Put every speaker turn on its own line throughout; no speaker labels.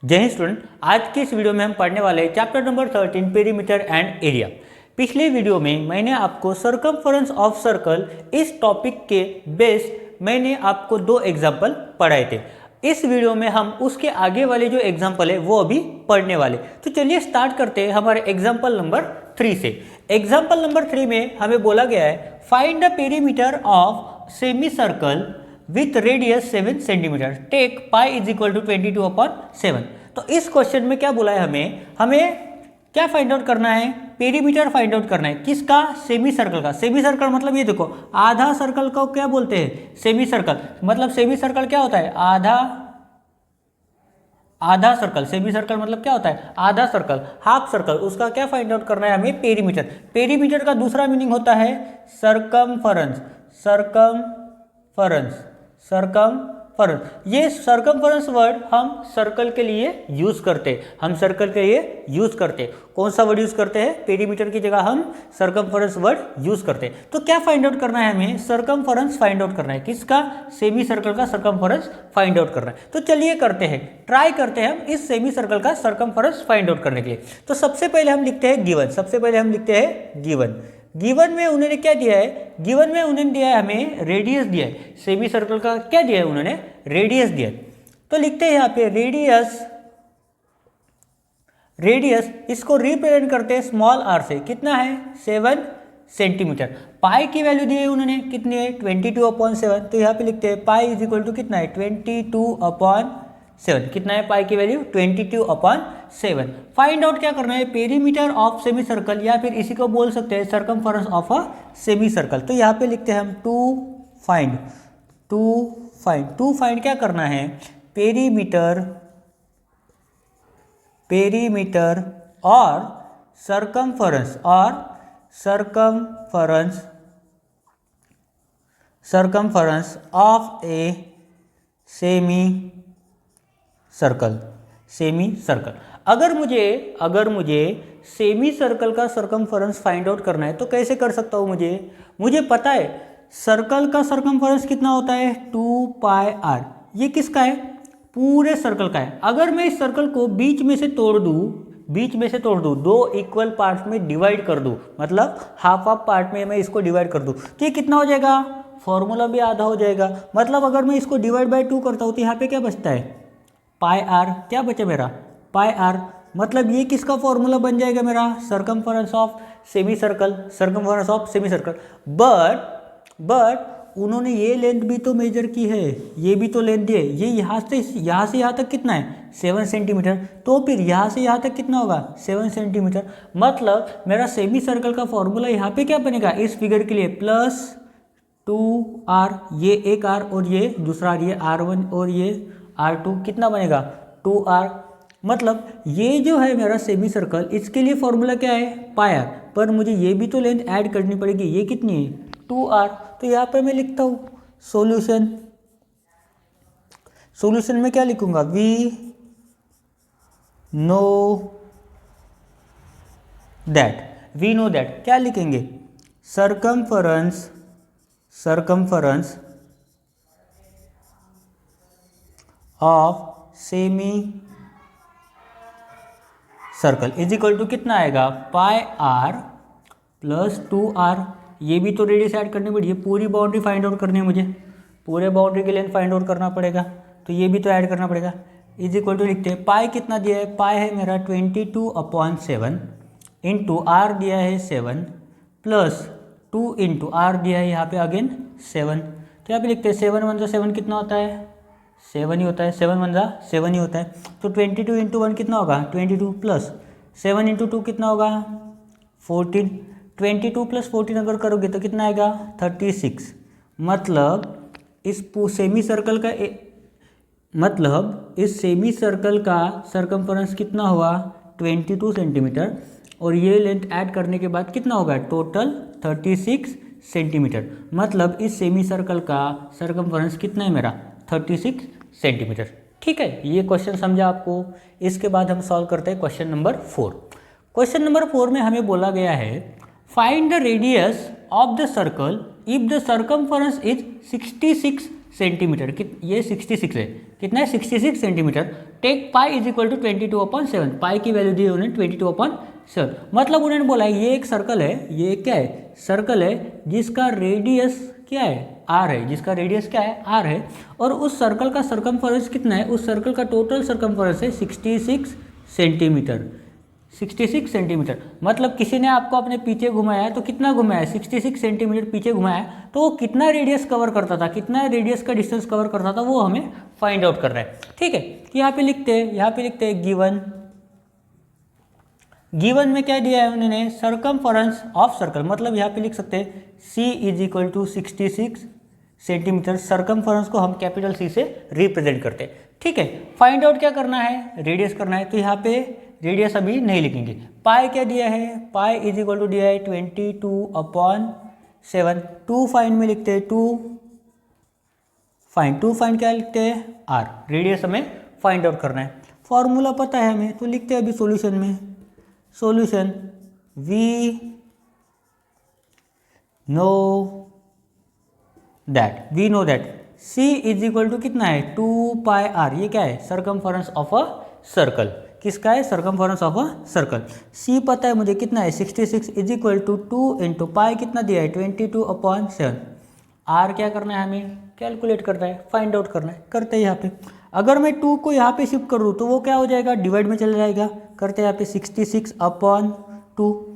जय हिंद स्टूडेंट, आज की इस वीडियो में हम पढ़ने वाले हैं chapter number 13 perimeter and area. पिछले वीडियो में मैंने आपको सर्कमफरेंस ऑफ सर्कल इस टॉपिक के बेस्ड मैंने आपको दो एग्जाम्पल पढ़ाए थे। इस वीडियो में हम उसके आगे वाले जो एग्जाम्पल है वो अभी पढ़ने वाले। तो चलिए स्टार्ट करते हैं हमारे एग्जाम्पल नंबर 3 से। एग्जाम्पल नंबर 3 में हमें बोला गया है find the perimeter of semi circle with radius 7 centimetre, take pi is equal to 22/7। तो इस क्वेश्चन में क्या बोला है हमें क्या फाइंड आउट करना है? पेरीमीटर फाइंड आउट करना है। किसका? सेमी सर्कल का। सेमी सर्कल मतलब ये देखो, आधा सर्कल को क्या बोलते हैं? Semi circle. मतलब सेमी सर्कल क्या होता है? आधा सर्कल। सेमी सर्कल मतलब क्या होता है? आधा सर्कल, हाफ सर्कल। उसका क्या फाइंड आउट करना है हमें? पेरीमीटर। पेरीमीटर का दूसरा मीनिंग होता है सरकमफरेंस। ये सरकमफरेंस वर्ड हम सर्कल के लिए यूज करते हैं। कौन सा वर्ड यूज करते हैं? पेरीमीटर की जगह हम सरकमफरेंस वर्ड यूज करते हैं। तो क्या फाइंड आउट करना है हमें? सरकमफरेंस फाइंड आउट करना है। किसका? सेमी सर्कल का सरकमफरेंस फाइंड आउट करना है। तो चलिए ट्राई करते हैं हम इस सेमी सर्कल का सरकमफरेंस फाइंड आउट करने के लिए। तो सबसे पहले हम लिखते हैं गिवन। गिवन में उन्होंने क्या दिया है? गिवन में उन्होंने दिया है हमें रेडियस दिया है। सेमी सर्कल का क्या दिया है उन्होंने? रेडियस दिया है। तो लिखते हैं यहाँ पे रेडियस इसको रिप्रेजेंट करते हैं स्मॉल आर से। कितना है? 7 सेंटीमीटर। पाई की वैल्यू दी है उन्होंने, कितनी है? 22/7। तो यहाँ पे लिखते हैं पाई इज इक्वल टू कितना है? 22/7। कितना है पाई की वैल्यू? 22/7। फाइंड आउट क्या करना है? पेरीमीटर ऑफ सेमी सर्कल, या फिर इसी को बोल सकते हैं circumference of a semi circle. तो यहाँ पे लिखते हैं हम टू फाइंड क्या करना है? पेरीमीटर और circumference of a semi circle. अगर मुझे सेमी सर्कल का सरकमफरेंस फाइंड आउट करना है तो कैसे कर सकता हूं? मुझे पता है सर्कल का सरकमफरेंस कितना होता है? 2πr। ये किसका है? पूरे सर्कल का है। अगर मैं इस सर्कल को बीच में से तोड़ दूं, दो इक्वल पार्ट्स में डिवाइड कर दूं, मतलब हाफ पार्ट में मैं इसको डिवाइड कर दूं, तो ये कितना हो जाएगा? फॉर्मूला भी आधा हो जाएगा। मतलब अगर मैं इसको डिवाइड बाय 2 करता हूं तो यहाँ पे क्या बचता है? पाई आर। क्या बचे मेरा? पाई आर। मतलब ये किसका फॉर्मूला बन जाएगा मेरा? Circumference of semi circle. But उन्होंने ये लेंथ भी तो मेजर की है, ये भी तो लेंथ दी है। ये यहाँ से यहाँ तक कितना है? 7 सेंटीमीटर। तो फिर यहाँ से यहाँ तक कितना होगा? 7 सेंटीमीटर। मतलब मेरा सेमी सर्कल का फॉर्मूला यहाँ पे क्या बनेगा इस फिगर के लिए? +2r, ये एक r और ये दूसरा ये r1 और ये r2, कितना बनेगा? 2r। मतलब ये जो है मेरा सेमी सर्कल, इसके लिए फॉर्मूला क्या है? पाई आर। पर मुझे ये भी तो लेंथ ऐड करनी पड़ेगी। ये कितनी है? 2r। तो यहाँ पर मैं लिखता हूँ सॉल्यूशन में क्या लिखूंगा? वी नो दैट क्या लिखेंगे? Circumference of semi circle is equal to कितना आएगा? Pi r plus 2r। ये भी तो रेडियस ऐड करनी पड़ेगी। पूरी बाउंड्री फाइंड आउट करनी है मुझे, पूरे बाउंड्री की लेंथ फाइंड आउट करना पड़ेगा, तो ये भी तो ऐड करना पड़ेगा। इज इक्वल टू लिखते हैं पाई कितना दिया है? पाई है मेरा 22/7 इंटू आर दिया है 7 प्लस 2 इंटू आर दिया है यहाँ पे अगेन 7। तो यहाँ पे लिखते हैं 7 1 7 कितना होता है? 7 ही होता है। 7 1 7 ही होता है। तो 22 इंटू 1 कितना होगा? 22 प्लस 7 इंटू 2 कितना होगा? 14। 22 प्लस 14 अगर करोगे तो कितना आएगा? 36। मतलब इस सेमी सर्कल का सरकमफरेंस कितना हुआ? 22 सेंटीमीटर। और ये लेंथ ऐड करने के बाद कितना होगा? Total 36 centimetre. मतलब इस सेमी सर्कल का सरकमफरेंस कितना है मेरा? 36 सेंटीमीटर। ठीक है, ये क्वेश्चन समझा आपको। इसके बाद हम सॉल्व करते हैं क्वेश्चन नंबर 4। क्वेश्चन नंबर 4 में हमें बोला गया है find the radius of the circle if the circumference is 66 centimetre. ये 66 है, कितना है 66 centimetre. Take pi is equal to 22/7, pi की वैल्यू दी उन्होंने 22/7। मतलब उन्होंने बोला ये एक सर्कल है, ये क्या है सर्कल है जिसका रेडियस क्या है आर है, जिसका रेडियस क्या है आर है, और उस सर्कल का सरकमफेरेंस कितना है, उस सर्कल का टोटल सरकमफेरेंस है 66 सेंटीमीटर। 66 सेंटीमीटर मतलब किसी ने आपको अपने पीछे घुमाया तो कितना घुमाया, 66 सेंटीमीटर पीछे घुमाया, तो वो कितना रेडियस कवर करता था, कितना रेडियस का डिस्टेंस कवर करता था, वो हमें फाइंड आउट करना है। ठीक है, यहाँ पे लिखते हैं गिवन। गिवन में क्या दिया है उन्होंने, सरकमफेरेंस ऑफ सर्कल, मतलब यहाँ पे लिख सकते हैं C is equal to 66 centimetre. Circumference को हम कैपिटल C से रिप्रेजेंट करते हैं। ठीक है, फाइंड आउट क्या करना है, रेडियस करना है, तो यहाँ पे रेडियस अभी नहीं लिखेंगे। पाई क्या दिया है, पाई इज इक्वल टू दिया है 22/7। 2 फाइंड में लिखते हैं 2 फाइंड क्या लिखते हैं आर, रेडियस हमें फाइंड आउट करना है। फॉर्मूला पता है हमें, तो लिखते हैं अभी सॉल्यूशन में, solution we know that C is equal to कितना है 2πr, ये क्या है सरकमफेरेंस ऑफ अ सर्कल, किसका है circumference of a circle. C पता है मुझे कितना है 66 is equal to 2 into pi कितना दिया है 22/7। R क्या करना है हमें, कैलकुलेट करना है, फाइंड आउट करना है, करते हैं यहाँ पे। अगर मैं 2 को यहाँ पे शिफ्ट कर दूँ तो वो क्या हो जाएगा, डिवाइड में चला जाएगा, करते हैं यहाँ पे 66/2।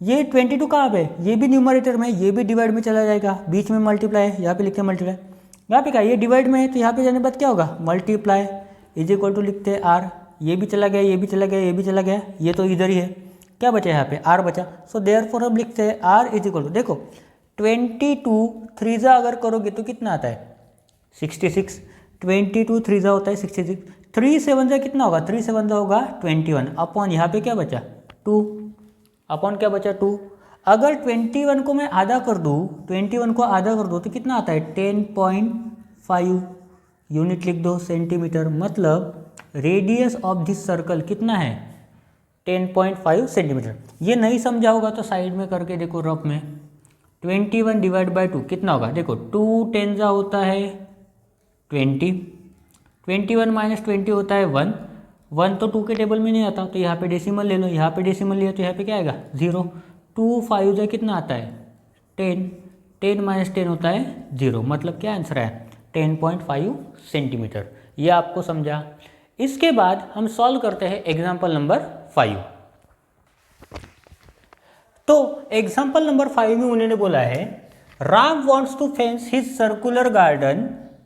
ये 22 कहाँ पे, ये भी न्यूमरेटर में, ये भी डिवाइड में चला जाएगा, बीच में मल्टीप्लाई है, यहाँ पे लिखते हैं मल्टीप्लाई, यहाँ पे क्या ये डिवाइड में है, तो यहाँ पे जाने बाद क्या होगा मल्टीप्लाई इज इक्वल टू लिखते हैं आर, ये भी चला गया, ये भी चला गया, ये भी चला गया, ये तो इधर ही है, क्या बचा यहाँ पे आर बचा। सो देयरफॉर हम लिखते हैं आर इज इक्वल टू, देखो 22 3 अगर करोगे तो कितना आता है 66, 22 3 होता है 66, 3 7 कितना होगा, 3 7 होगा 21 अपॉन यहाँ पे क्या बचा 2, अपॉन क्या बचा 2। अगर 21 को मैं आधा कर दूँ, 21 को आधा कर दूँ तो कितना आता है 10.5 यूनिट लिख दो सेंटीमीटर, मतलब रेडियस ऑफ दिस सर्कल कितना है 10.5 सेंटीमीटर। ये नहीं समझा होगा तो साइड में करके देखो रफ में, 21 डिवाइड बाई 2 कितना होगा, देखो 2 10 होता है 20, 21 माइनस 20 होता है 1, 1 तो 2 के टेबल में नहीं आता, तो यहाँ पे डेसिमल ले लो, यहाँ पे डेसिमल लिया तो यहाँ पे क्या आएगा 0, 2 5 कितना आता है 10, 10 माइनस 10 होता है 0, मतलब क्या आंसर है 10.5 सेंटीमीटर। ये आपको समझा। इसके बाद हम सॉल्व करते हैं एग्जाम्पल नंबर 5। तो एग्जाम्पल नंबर 5 में उन्होंने बोला है Ram wants to fence his circular garden,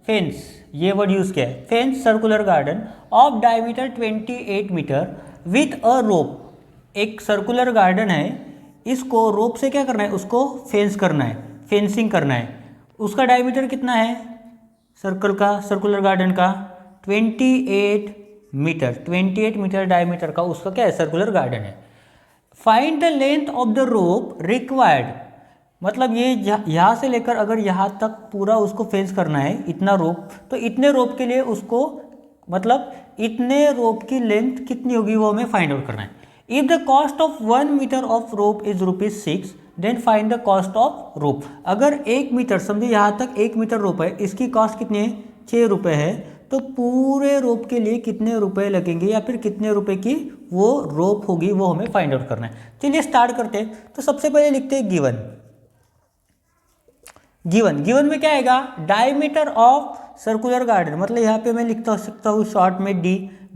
fence ये वर्ड यूज किया है, fence circular garden of diameter 28 metre with a rope. एक सर्कुलर गार्डन है, इसको रोप से क्या करना है, उसको फेंस करना है, फेंसिंग करना है। उसका डायमीटर कितना है सर्कल का, सर्कुलर गार्डन का 28 मीटर, 28 मीटर डायमीटर का उसका क्या है सर्कुलर गार्डन है। Find the length of the rope required, मतलब ये यहाँ से लेकर अगर यहाँ तक पूरा उसको फेंस करना है इतना रोप, तो इतने रोप के लिए उसको मतलब इतने रोप की लेंथ कितनी होगी वो हमें फाइंड आउट करना है। If the cost of 1 metre of rope is ₹6 then find the cost of rope. अगर 1 मीटर समझो यहाँ तक 1 मीटर रोप है, इसकी कॉस्ट कितनी है 6 रुपये है, तो पूरे रोप के लिए कितने रुपए लगेंगे या फिर कितने रुपए की वो रोप होगी वो हमें फाइंड आउट करना है। चलिए स्टार्ट करते हैं। तो सबसे पहले लिखते हैं गिवन। गिवन में क्या आएगा डायमीटर ऑफ सर्कुलर गार्डन, मतलब यहाँ पे मैं लिखता सकता हूँ शॉर्ट में डी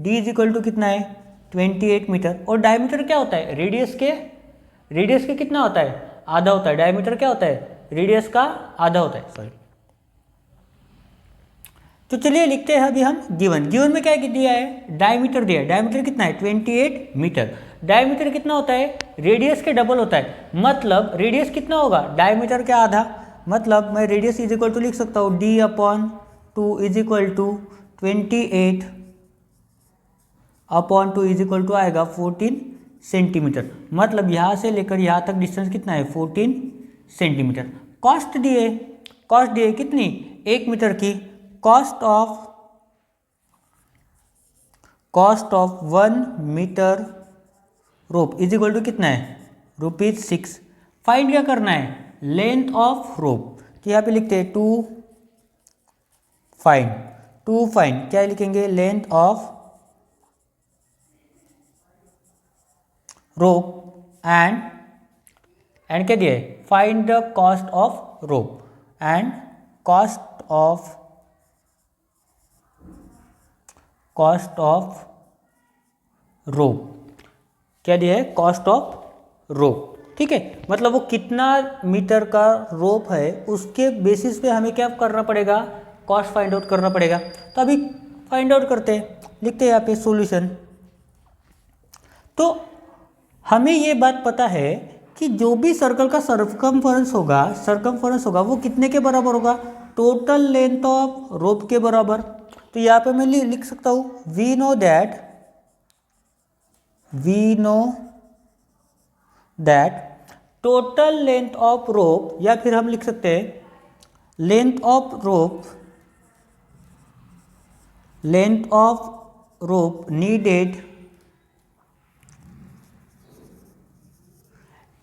इज इक्वल टू कितना है 28 मीटर, और डायमीटर क्या होता है रेडियस के कितना होता है आधा होता है, डायमीटर क्या होता है रेडियस का आधा होता है, सॉरी। तो चलिए लिखते हैं अभी हम गिवन में क्या दिया है डायमीटर दिया है, डायमीटर कितना है 28 मीटर, डायमीटर कितना होता है रेडियस के डबल होता है, मतलब रेडियस कितना होगा डायमीटर के आधा, मतलब मैं रेडियस इज इक्वल टू लिख सकता हूँ d/2 is equal to 28 upon 2 is equal to आएगा 14 सेंटीमीटर, मतलब यहाँ से लेकर यहाँ तक डिस्टेंस कितना है 14 सेंटीमीटर। कॉस्ट दिए कितनी 1 मीटर की, cost of 1 metre rope is equal to कितना है ₹6। फाइंड क्या करना है लेंथ ऑफ रोप, तो यहाँ पे लिखते हैं 2 फाइंड, टू फाइंड क्या लिखेंगे, लेंथ ऑफ रोप एंड क्या दिया है, find the cost of rope and cost of रोप क्या दिया है, कॉस्ट ऑफ रोप। ठीक है, मतलब वो कितना मीटर का रोप है उसके बेसिस पे हमें क्या करना पड़ेगा, कॉस्ट फाइंड आउट करना पड़ेगा। तो अभी फाइंड आउट करते हैं, लिखते हैं यहाँ पे सॉल्यूशन। तो हमें ये बात पता है कि जो भी सर्कल का सर्कमफरेंस होगा वो कितने के बराबर होगा, टोटल लेंथ ऑफ रोप के बराबर। तो यहाँ पे मैं लिख सकता हूँ we know that total length of rope, या फिर हम लिख सकते हैं length of rope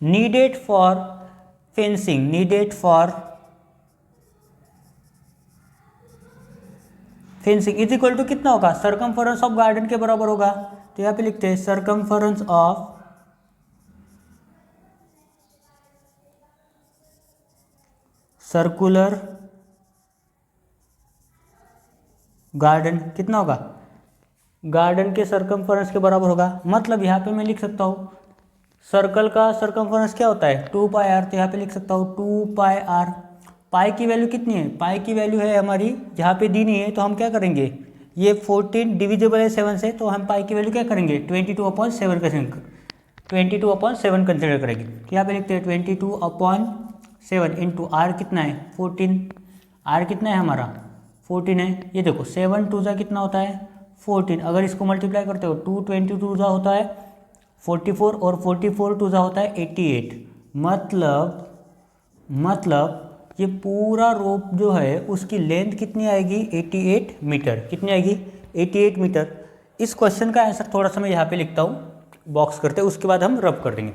needed for fencing is equal to कितना होगा, सर्कमफरेंस ऑफ गार्डन के बराबर होगा। तो यहाँ पे लिखते हैं सर्कमफरेंस ऑफ सर्कुलर गार्डन कितना होगा, गार्डन के सर्कमफरेंस के बराबर होगा। मतलब यहाँ पे मैं लिख सकता हूँ सर्कल का सर्कमफरेंस क्या होता है 2 पाई आर। तो यहाँ पे लिख सकता हूँ 2 पाई आर। पाई की वैल्यू कितनी है, पाई की वैल्यू है हमारी जहाँ पे दी नहीं है, तो हम क्या करेंगे, ये 14 डिविजिबल है 7 से, तो हम पाई की वैल्यू क्या करेंगे 22/7 कंसिडर करेंगे। तो यहाँ पे लिखते हैं 22/7 इंटू आर कितना है 14, आर कितना है हमारा 14 है। ये देखो 7 2 जा कितना होता है 14, अगर इसको मल्टीप्लाई करते हो 2 22 जा होता है 44 और 44 2 जा होता है 88। मतलब ये पूरा रोप जो है उसकी लेंथ कितनी आएगी 88 मीटर। कितनी आएगी 88 मीटर। इस क्वेश्चन का आंसर थोड़ा सा मैं यहाँ पे लिखता हूँ, बॉक्स करते हैं, उसके बाद हम रब कर देंगे।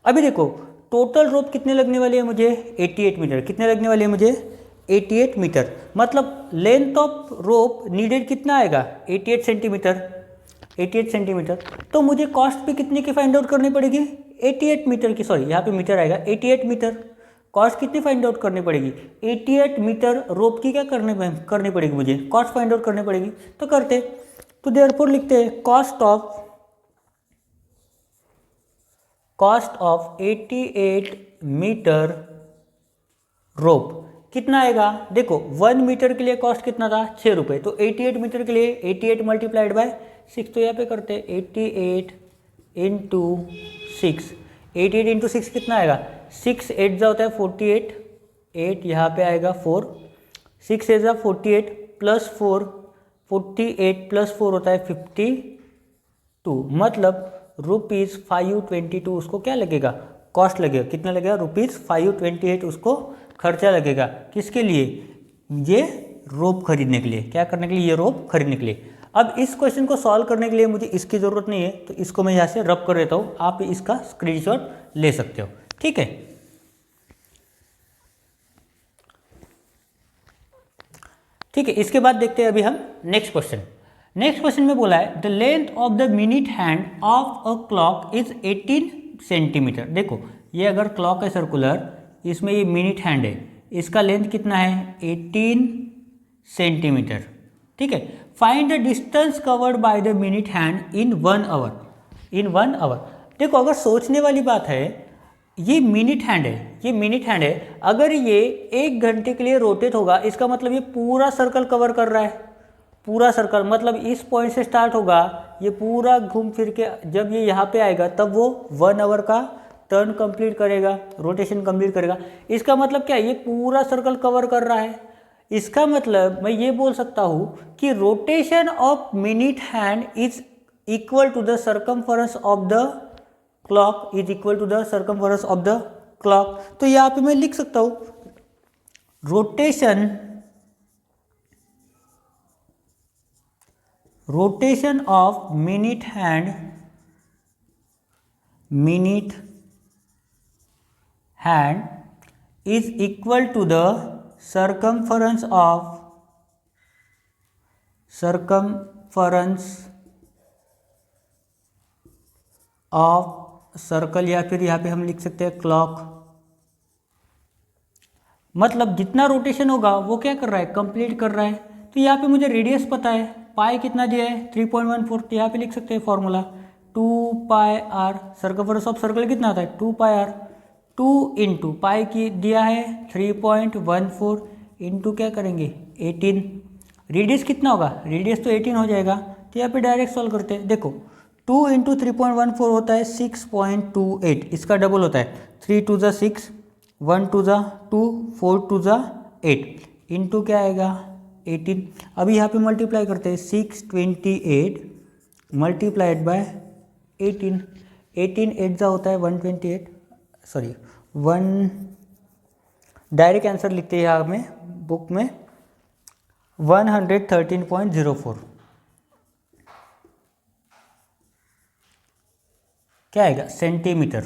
अभी देखो टोटल रोप कितने लगने वाली है मुझे 88 मीटर। कितने लगने वाली है मुझे 88 मीटर। मतलब लेंथ ऑफ रोप नीडेड कितना आएगा 88 सेंटीमीटर। तो मुझे कॉस्ट पे कितने की फाइंड आउट करनी पड़ेगी 88 मीटर की, सॉरी यहाँ पे मीटर आएगा 88 मीटर। कॉस्ट कितनी फाइंड आउट करनी पड़ेगी 88 मीटर रोप की क्या करनी पड़ेगी मुझे, कॉस्ट फाइंड आउट करनी पड़ेगी। तो करते, तो देयरफॉर लिखते हैं कॉस्ट ऑफ 88 मीटर रोप कितना आएगा। देखो 1 मीटर के लिए कॉस्ट कितना था 6 रुपये, तो 88 मीटर के लिए 88 मल्टीप्लाइड बाय 6। तो यहाँ पे करते हैं 88 इंटू 6, 88 इंटू 6 कितना आएगा 6 8 जा होता है 48, 8 यहाँ पे आएगा 4, 6 8 जा 48 प्लस 4, 48 प्लस 4 होता है 52। मतलब ₹522 उसको क्या लगेगा कॉस्ट लगेगा। कितना लगेगा ₹528 उसको खर्चा लगेगा। किसके लिए, ये रोप खरीदने के लिए, क्या करने के लिए, ये रोप खरीदने के लिए। अब इस क्वेश्चन को सॉल्व करने के लिए मुझे इसकी ज़रूरत नहीं है, तो इसको मैं यहाँ से रब कर देता हूँ, आप इसका स्क्रीनशॉट ले सकते हो। ठीक है, ठीक है। इसके बाद देखते हैं अभी हम नेक्स्ट क्वेश्चन में बोला है the length of the minute hand of a clock is 18 centimetre. देखो ये अगर क्लॉक है सर्कुलर, इसमें ये मिनट हैंड है, इसका लेंथ कितना है 18 सेंटीमीटर। ठीक है, find the distance covered by the minute hand in 1 hour. देखो अगर सोचने वाली बात है, ये मिनट हैंड है, अगर ये 1 घंटे के लिए रोटेट होगा, इसका मतलब ये पूरा सर्कल कवर कर रहा है, पूरा सर्कल। मतलब इस पॉइंट से स्टार्ट होगा, ये पूरा घूम फिर के जब ये यहाँ पे आएगा तब वो 1 आवर का टर्न कंप्लीट करेगा, रोटेशन कंप्लीट करेगा। इसका मतलब क्या है, ये पूरा सर्कल कवर कर रहा है। इसका मतलब मैं ये बोल सकता हूँ कि rotation of minute hand is equal to the circumference of the clock is equal to the circumference of the clock. तो यहाँ पे मैं लिख सकता हूँ rotation of minute hand is equal to the circumference of circumference of circle, या फिर यहाँ पे हम लिख सकते हैं क्लॉक। मतलब जितना रोटेशन होगा वो क्या कर रहा है, कंप्लीट कर रहा है। तो यहाँ पे मुझे रेडियस पता है, पाई कितना दिया है 3.14, तो यहाँ पे लिख सकते हैं formula 2 pi r. Circumference of circle कितना आता है 2 पाई आर। 2 इंटू पाई की दिया है 3.14 इंटू क्या करेंगे 18। रेडियस कितना होगा, रेडियस तो 18 हो जाएगा, तो यहाँ पे डायरेक्ट सॉल्व करते हैं। देखो 2 इंटू 3.14 होता है 6.28, इसका डबल होता है 3 2 ज़ा 6, 1 2 ज़ा 2, 4 2 ज़ा 8, इंटू क्या आएगा 18। अभी यहाँ पे मल्टीप्लाई करते हैं 628 मल्टीप्लाइड बाय 18, 18 8 ज़ा होता है 128, सॉरी 1, डायरेक्ट आंसर लिखते हैं यहाँ में बुक में 113.04। क्या आएगा सेंटीमीटर।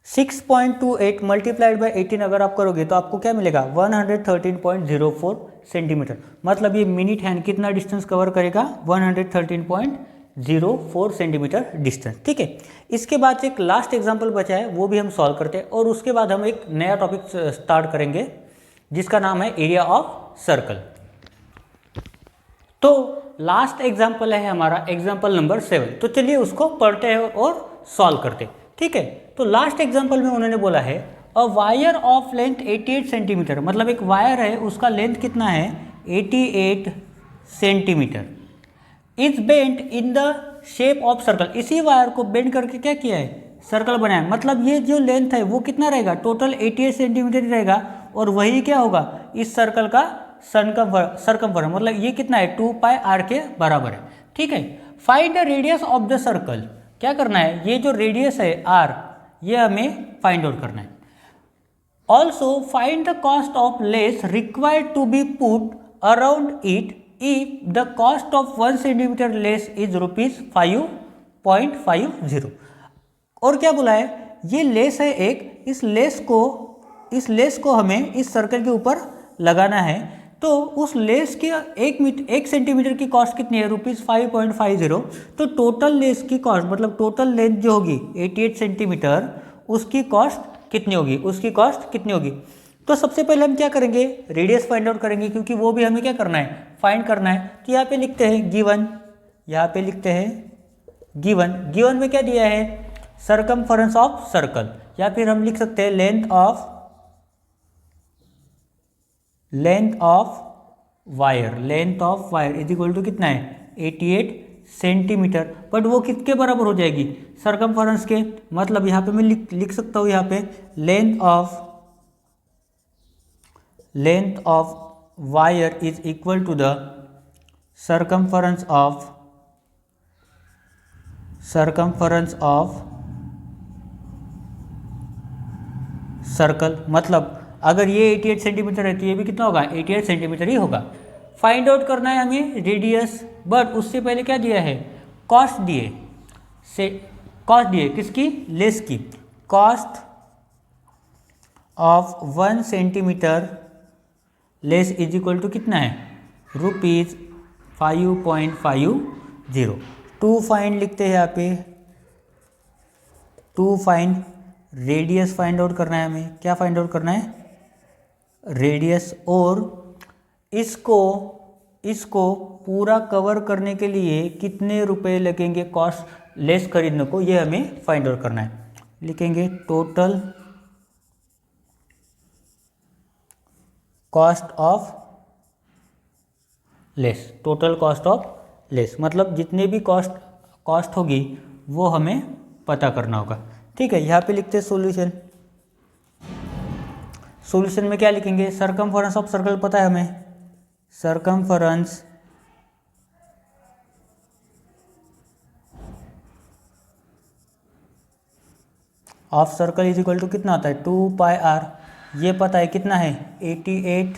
6.28 मल्टीप्लाइड बाय 18 अगर आप करोगे तो आपको क्या मिलेगा 113.04 सेंटीमीटर। मतलब ये मिनट हैंड कितना डिस्टेंस कवर करेगा 113.04 सेंटीमीटर डिस्टेंस। ठीक है, इसके बाद एक लास्ट एग्जांपल बचा है, वो भी हम सॉल्व करते हैं और उसके बाद हम एक नया टॉपिक स्टार्ट करेंगे जिसका नाम है एरिया ऑफ सर्कल। तो लास्ट एग्जाम्पल है हमारा एग्जाम्पल नंबर 7। तो चलिए उसको पढ़ते हैं और सॉल्व करते हैं। ठीक है, तो लास्ट एग्जाम्पल में उन्होंने बोला है a wire of length 88 centimetre, मतलब एक वायर है उसका लेंथ कितना है 88 centimetre, is bent in the shape of circle. इसी वायर को बेंड करके क्या किया है सर्कल बनाया। मतलब ये जो लेंथ है वो कितना रहेगा टोटल 88 सेंटीमीटर ही रहेगा, और वही क्या होगा इस सर्कल का सरकमफरेंस, मतलब ये कितना है 2 पाई आर के बराबर है। ठीक है, find the radius of the circle. क्या करना है, ये जो रेडियस है आर ये हमें फाइंड आउट करना है। Also find the cost of lace required to be put around it if the cost of 1 centimetre lace is ₹5.50। और क्या बोला है, ये लेस है एक, इस लेस को हमें इस सर्कल के ऊपर लगाना है। तो उस लेस के 1 सेंटीमीटर की कॉस्ट कितनी है ₹5.50। तो टोटल लेस की कॉस्ट मतलब टोटल लेंथ जो होगी 88 सेंटीमीटर उसकी कॉस्ट कितनी होगी, उसकी कॉस्ट कितनी होगी। तो सबसे पहले हम क्या करेंगे रेडियस फाइंड आउट करेंगे, क्योंकि वो भी हमें क्या करना है फाइंड करना है। तो यहाँ पे लिखते हैं गिवन, यहाँ पे लिखते हैं गिवन में क्या दिया है सरकमफरेंस ऑफ सर्कल, या फिर हम लिख सकते हैं length of wire is equal to कितना है 88 सेंटीमीटर। बट वो किसके बराबर हो जाएगी सरकमफरेंस के, मतलब यहाँ पे मैं लिख सकता हूँ यहाँ पे length of wire is equal to the circumference of circle. मतलब अगर ये 88 सेंटीमीटर है तो ये भी कितना होगा 88 सेंटीमीटर ही होगा। फाइंड आउट करना है हमें रेडियस, बट उससे पहले क्या दिया है कॉस्ट दिए किसकी लेस की। Cost of 1 centimetre lace is equal to कितना है ₹5.50। 2 फाइंड लिखते हैं यहाँ पे 2 फाइंड रेडियस फाइंड आउट करना है हमें। क्या फाइंड आउट करना है रेडियस, और इसको पूरा कवर करने के लिए कितने रुपए लगेंगे कॉस्ट लेस खरीदने को, ये हमें फाइंड आउट करना है। लिखेंगे टोटल कॉस्ट ऑफ लेस, मतलब जितने भी कॉस्ट होगी वो हमें पता करना होगा। ठीक है, यहाँ पे लिखते हैं सॉल्यूशन में क्या लिखेंगे सरकमफरेंस ऑफ सर्कल पता है हमें, circumference of circle is equal to कितना होता है 2 पाई आर। ये पता है कितना है 88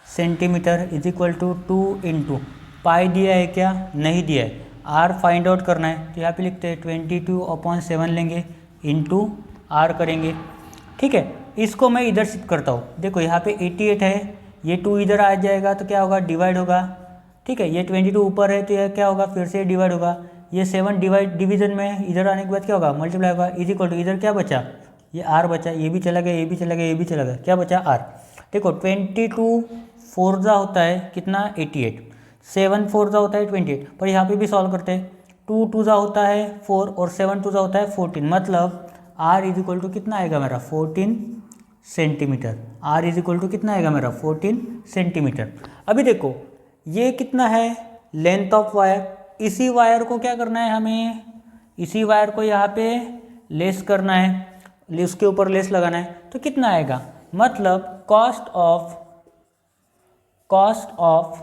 centimetre is equal to 2 into pi दिया है क्या नहीं दिया है, आर फाइंड आउट करना है। तो यहाँ पे लिखते हैं 22/7 लेंगे इंटू आर करेंगे। ठीक है, इसको मैं इधर शिफ्ट करता हूँ। देखो यहाँ पे 88 है, ये 2 इधर आ जाएगा तो क्या होगा, डिवाइड होगा। ठीक है, ये 22 ऊपर है तो यह क्या होगा, फिर से डिवाइड होगा। ये 7 डिवीजन में इधर आने के बाद क्या होगा, मल्टीप्लाई होगा। इज इक्वल टू इधर क्या बचा, ये आर बचा, ये भी चला गया, ये भी चला गया, ये भी चला गया, क्या बचा, आर। देखो 22 4 होता है कितना, 88, 7 4 होता है 28, पर यहाँ पे भी सॉल्व करते हैं। 2 2 होता है 4 और 7 2 होता है 14, मतलब आर इज इक्वल टू कितना आएगा मेरा, 14 centimetre. R is equal to कितना आएगा मेरा, 14 सेंटीमीटर। अभी देखो ये कितना है, लेंथ ऑफ वायर। इसी वायर को क्या करना है हमें, इसी वायर को यहाँ पे लेस करना है, उसके ऊपर लेस लगाना है, तो कितना आएगा, मतलब cost of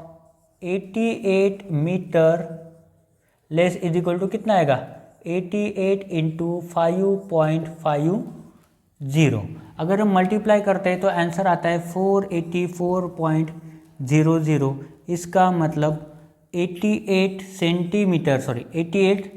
88 metre lace is equal to कितना आएगा, 88 इंटू 5.50। अगर हम मल्टीप्लाई करते हैं तो आंसर आता है 484.00। इसका मतलब 88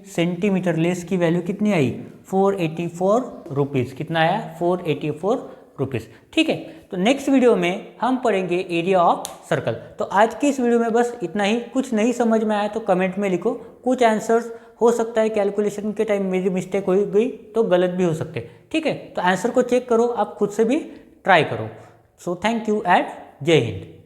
सेंटीमीटर लेस की वैल्यू कितनी आई, 484 रुपीज़। कितना आया, 484 रुपीज़। ठीक है, तो नेक्स्ट वीडियो में हम पढ़ेंगे एरिया ऑफ सर्कल। तो आज की इस वीडियो में बस इतना ही। कुछ नहीं समझ में आया तो कमेंट में लिखो। कुछ आंसर्स हो सकता है कैलकुलेशन के टाइम मेरी मिस्टेक हो गई तो गलत भी हो सकते। ठीक है, तो आंसर को चेक करो, आप खुद से भी ट्राई करो। सो थैंक यू एंड जय हिंद।